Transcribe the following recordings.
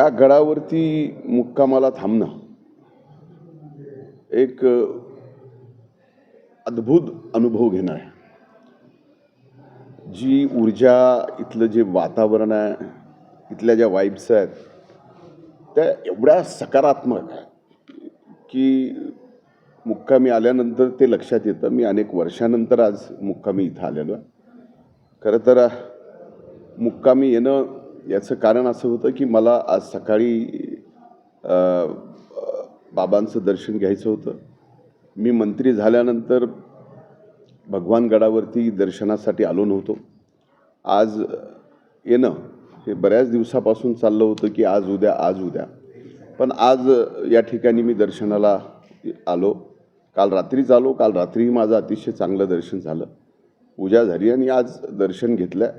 या गडावरती मुक्कामाला थांबणं एक अद्भुत अनुभव घेणं आहे. जी ऊर्जा, इथलं जे वातावरण आहे, इथल्या ज्या वाइब्स आहेत त्या एवढ्या सकारात्मक आहे की मुक्कामी आल्यानंतर ते लक्षात येतं. मी अनेक वर्षानंतर आज मुक्कामी इथं आलेलो आहे. खरं तर मुक्कामी येणं याचं कारण असं होतं की मला आज सकाळी बाबांचं दर्शन घ्यायचं होतं. मी मंत्री झाल्यानंतर भगवान गडावरती दर्शनासाठी आलो नव्हतो. आज येणं हे बऱ्याच दिवसापासून चाललं होतं की आज उद्या, पण आज या ठिकाणी मी दर्शनाला आलो. काल रात्रीच आलो. काल रात्रीही माझं अतिशय चांगलं दर्शन झालं, पूजा झाली आणि आज दर्शन घेतलं.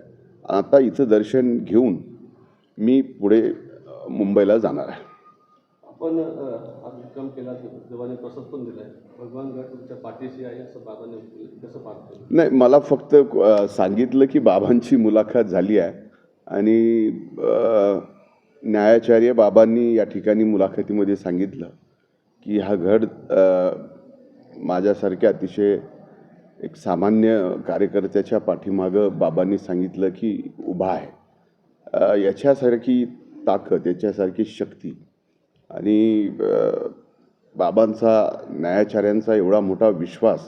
आता इथं दर्शन घेऊन मी पुढे मुंबईला जाणार आहे. आपण आज मुक्काम केला, देवाने प्रसाद पण दिलाय. भगवान गड तुमच्या पाठीशी आहे असं बाबांनी कसं पाहतो? नाही, मला फक्त सांगितलं की बाबांची मुलाखत झाली आहे आणि न्यायाचार्य बाबांनी या ठिकाणी मुलाखतीमध्ये सांगितलं की हा गड माझ्यासारख्या अतिशय एक सामान्य कार्यकर्त्याच्या पाठीमागं बाबांनी सांगितलं की उभा आहे. याच्यासारखी ताकद, याच्यासारखी शक्ती आणि बाबांचा, न्यायाचार्यांचा एवढा मोठा विश्वास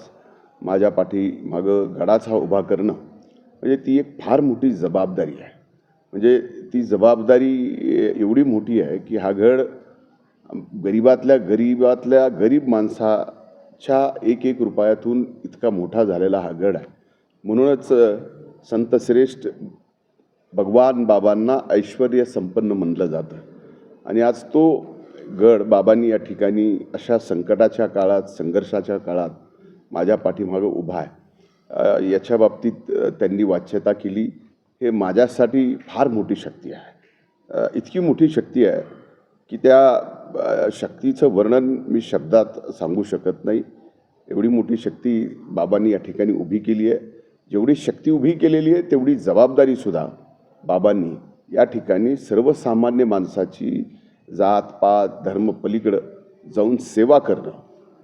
माझ्या पाठीमागं गडाचा उभा करणं म्हणजे ती एक फार मोठी जबाबदारी आहे. म्हणजे ती जबाबदारी एवढी मोठी आहे की हा गड गरीबातल्या गरीब माणसाच्या एक एक रुपयातून इतका मोठा झालेला हा गड आहे. म्हणूनच संत श्रेष्ठ भगवान बाबांना ऐश्वर्य संपन्न म्हटलं जातं. आणि आज तो गड बाबांनी या ठिकाणी अशा संकटाच्या काळात, संघर्षाच्या काळात माझ्या पाठीमागं उभा आहे. याच्या बाबतीत त्यांनी वाच्यता केली. हे माझ्यासाठी फार मोठी शक्ती आहे. इतकी मोठी शक्ती आहे की त्या शक्तीचं वर्णन मी शब्दात सांगू शकत नाही. एवढी मोठी शक्ती बाबांनी या ठिकाणी उभी केली आहे. जेवढी शक्ती उभी केलेली आहे तेवढी जबाबदारीसुद्धा बाबांनी या ठिकाणी सर्वसामान्य माणसाची जात पात धर्म पलीकडं जाऊन सेवा करणं,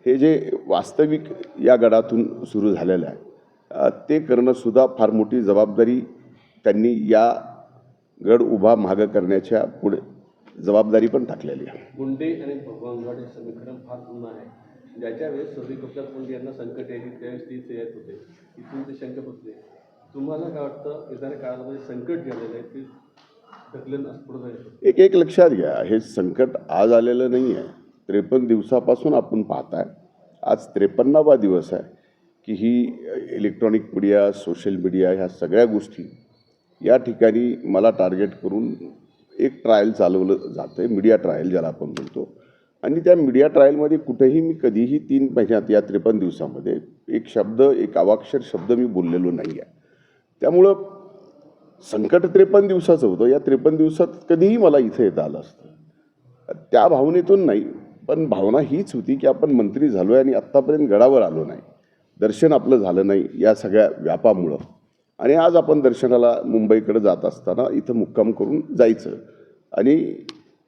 हे जे वास्तविक या गडातून सुरू झालेलं आहे ते करणंसुद्धा फार मोठी जबाबदारी त्यांनी या गड उभा मागं करण्याच्या पुढे जबाबदारी पण टाकलेली आहे. मुंडे आणि भगवान गड हे समीकरण फार जुनं आहे. ज्याच्या वेळेस सर्दी गोपीनाथ मुंडे यांना संकट यायची त्यावेळेस ती येत होते, इथून ते शंका होते. तुम्हाला काय वाटतं, येणाऱ्या काळामध्ये संकट जे आलेलं आहे ते ढकलून पुढे जायचं? एक लक्षात घ्या, हे संकट आज आलेलं नाही आहे. 53 दिवसापासून आपण पाहताय. आज 53वा दिवस आहे की ही इलेक्ट्रॉनिक मीडिया, सोशल मीडिया, ह्या सगळ्या गोष्टी या ठिकाणी मला टार्गेट करून एक ट्रायल चालवलं जातं आहे, मीडिया ट्रायल ज्याला आपण म्हणतो. आणि त्या मीडिया ट्रायलमध्ये कुठेही मी कधीही 3 महिन्यात या 53 दिवसामध्ये एक शब्द, एक अवाक्षर शब्द मी बोललेलो नाही आहे. त्यामुळं संकट 53 दिवसाचं होतं. या 53 दिवसात कधीही मला इथं येता आलं असतं. त्या भावनेतून नाही, पण भावना हीच होती की आपण मंत्री झालो आहे आणि आत्तापर्यंत गडावर आलो नाही, दर्शन आपलं झालं नाही या सगळ्या व्यापामुळं. आणि आज आपण दर्शनाला मुंबईकडे जात असताना इथं मुक्काम करून जायचं आणि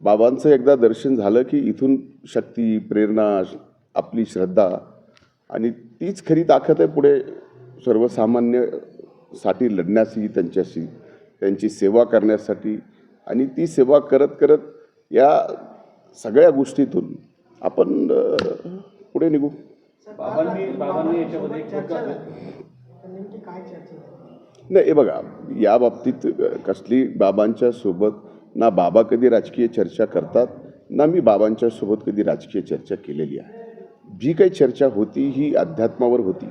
बाबांचं एकदा दर्शन झालं की इथून शक्ती, प्रेरणा, आपली श्रद्धा आणि तीच खरी ताकद आहे पुढे सर्वसामान्यसाठी लढण्याची, त्यांची सेवा करण्यासाठी. आणि ती सेवा करत करत या सगळ्या गोष्टीतून आपण पुढे निघू. बाबांनी याच्यामध्ये नाही, हे बघा, या बाबतीत कसली बाबांच्या सोबत ना बाबा कधी राजकीय चर्चा करतात, ना मी बाबांच्या सोबत कधी राजकीय चर्चा केलेली आहे. जी काही चर्चा होती ही अध्यात्मावर होती.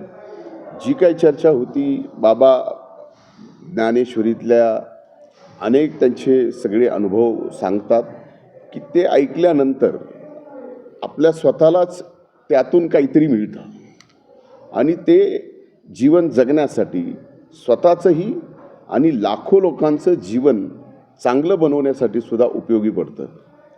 जी काही चर्चा होती, बाबा ज्ञानेश्वरीतल्या अनेक त्यांचे सगळे अनुभव सांगतात की ते ऐकल्यानंतर आपल्या स्वतःलाच त्यातून काहीतरी मिळतं आणि ते जीवन जगण्यासाठी स्वतःचंही आणि लाखो लोकांचं जीवन चांगलं बनवण्यासाठी सुद्धा उपयोगी पडतं.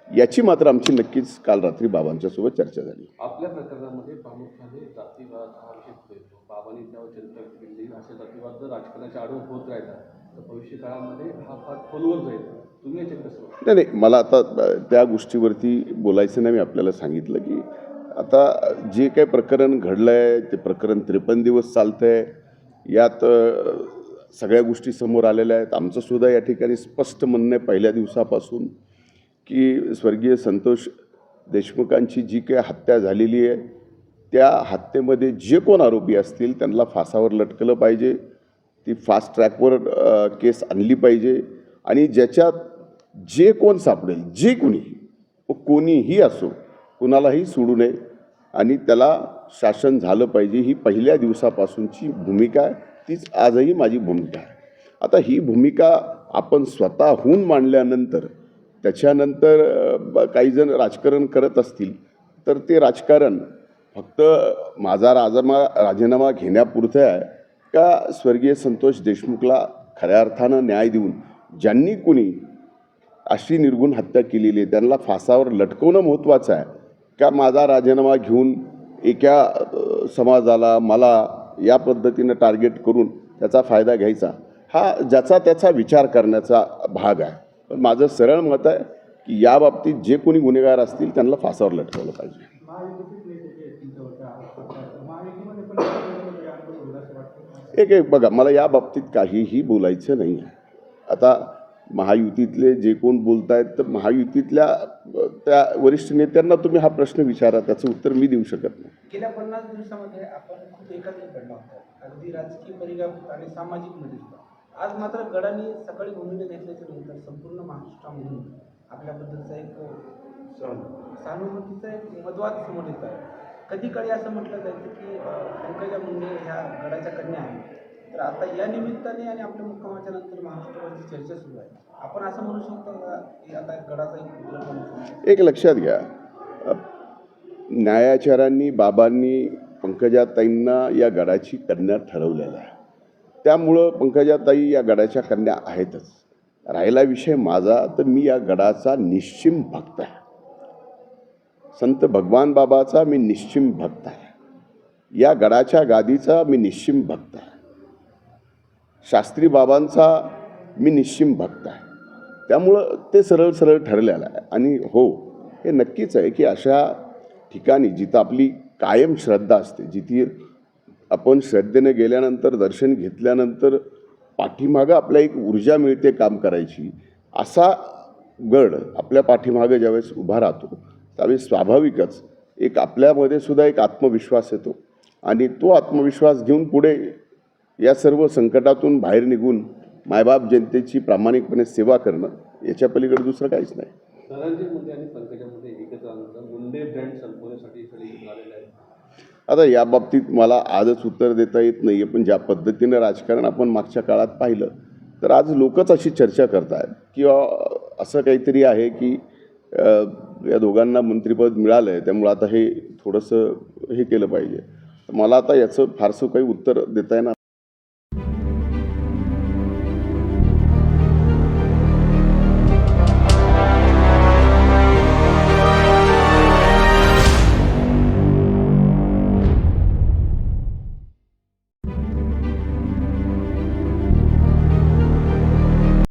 याची मात्र आमची नक्कीच काल रात्री बाबांच्यासोबत चर्चा झाली. आपल्या प्रकरणामध्ये प्रामुख्याने जातीवाद हा विषय पुढे येतो. बाबांनी त्यावर चर्चा केली. असे जातीवाद जर राजकारणाच्या आडून होत राहिला तर भविष्य काळामध्ये हा फार खोलवर जाईल. तुम्ही याच्यात कसं बघता? नाही नाही, मला आता त्या गोष्टीवरती बोलायचं नाही. मी आपल्याला सांगितलं की आता जे काही प्रकरण घडलं आहे ते प्रकरण 53 दिवस चालतं आहे. यात सगळ्या गोष्टी समोर आलेल्या आहेत. आमचंसुद्धा या ठिकाणी स्पष्ट म्हणणं आहे पहिल्या दिवसापासून की स्वर्गीय संतोष देशमुखांची जी काही हत्या झालेली आहे त्या हत्येमध्ये जे कोण आरोपी असतील त्यांना फासावर लटकलं पाहिजे. ती फास्ट ट्रॅकवर केस आणली पाहिजे आणि ज्याच्यात जे कोण सापडेल, जे कोणीही असो, कुणालाही सोडू नये आणि त्याला शासन झालं पाहिजे. ही पहिल्या दिवसापासूनची भूमिका आहे. तीच आजही माझी भूमिका आहे. आता ही भूमिका आपण स्वतःहून मांडल्यानंतर त्याच्यानंतर काही जण राजकारण करत असतील तर ते राजकारण फक्त माझा राजीनामा घेण्यापुरतं आहे का स्वर्गीय संतोष देशमुखला खऱ्या अर्थानं न्याय देऊन ज्यांनी कोणी अशी निर्घुण हत्या केलेली आहे त्यांना फासावर लटकवणं महत्त्वाचं आहे का माझा राजीनामा घेऊन एका समाजाला मला या पद्धतीनं टार्गेट करून त्याचा फायदा घ्यायचा, हा ज्याचा त्याचा विचार करण्याचा भाग आहे. पण माझं सरळ मत आहे की या बाबतीत जे कोणी गुन्हेगार असतील त्यांना फासावर लटकवलं पाहिजे. एक बघा, मला या बाबतीत काहीही बोलायचं नाही आहे. आता महायुतीतले जे कोण बोलत आहेत तर महायुतीतल्या त्या वरिष्ठ नेत्यांना तुम्ही हा प्रश्न विचारा, त्याचं उत्तर मी देऊ शकत नाही. गेल्या 50 दिवसामध्ये आपण खूप एकत्रित घडला होता, अगदी राजकीय परिणाम आणि सामाजिक मध्ये सुद्धा. आज मात्र गडाने सकाळी भूमिका घेतल्याच्या नंतर संपूर्ण महाराष्ट्रामधून आपल्याबद्दलचा एक सहानुभूतीचा एक मतवाद समोर येत आहे. कधी काळी असं म्हटलं जायचं की पंकजा मुंडे ह्या गडाच्या कन्या आहेत. तर आता या निमित्ताने आणि आपल्या मुक्कामाच्या नंतर महाराष्ट्रावरची चर्चा सुरू आहे. आपण असं म्हणू शकतो का की आता गडाचा एक उल्लेख? एक लक्षात घ्या, न्यायाचार्यांनी बाबांनी पंकजाताईंना या गडाची कन्या ठरवलेलं आहे. त्यामुळं पंकजाताई या गडाच्या कन्या आहेतच. राहिला विषय माझा, तर मी या गडाचा निश्चिम भक्त आहे. संत भगवान बाबाचा मी निश्चिम भक्त आहे. या गडाच्या गादीचा मी निश्चिम भक्त आहे. शास्त्री बाबांचा मी निश्चिम भक्त आहे. त्यामुळं ते सरळ सरळ ठरलेलं आहे. आणि हो, हे नक्कीच आहे की अशा ठिकाणी जिथं आपली कायम श्रद्धा असते, जिथे आपण श्रद्धेने गेल्यानंतर दर्शन घेतल्यानंतर पाठीमागं आपल्या एक ऊर्जा मिळते काम करायची, असा गड आपल्या पाठीमागं ज्यावेळेस उभा राहतो त्यावेळेस स्वाभाविकच एक आपल्यामध्ये सुद्धा एक आत्मविश्वास येतो आणि तो आत्मविश्वास घेऊन पुढे या सर्व संकटातून बाहेर निघून मायबाप जनतेची प्रामाणिकपणे सेवा करणं, याच्या पलीकडे दुसरं काहीच नाही. धनंजय मुंडे आणि पंकजामध्ये एकत्र आणलं, मुंडे ब्रँड संपवण्यासाठी इकडे आलेलं आहे. आता या बाबतीत मला आजच उत्तर देता येत नाही आहे. पण ज्या पद्धतीनं राजकारण आपण मागच्या काळात पाहिलं तर आज लोकच अशी चर्चा करत आहेत किंवा असं काहीतरी आहे की या दोघांना मंत्रिपद मिळालं आहे त्यामुळं आता हे थोडंसं हे केलं पाहिजे. मला आता याचं फारसं काही उत्तर देता येणार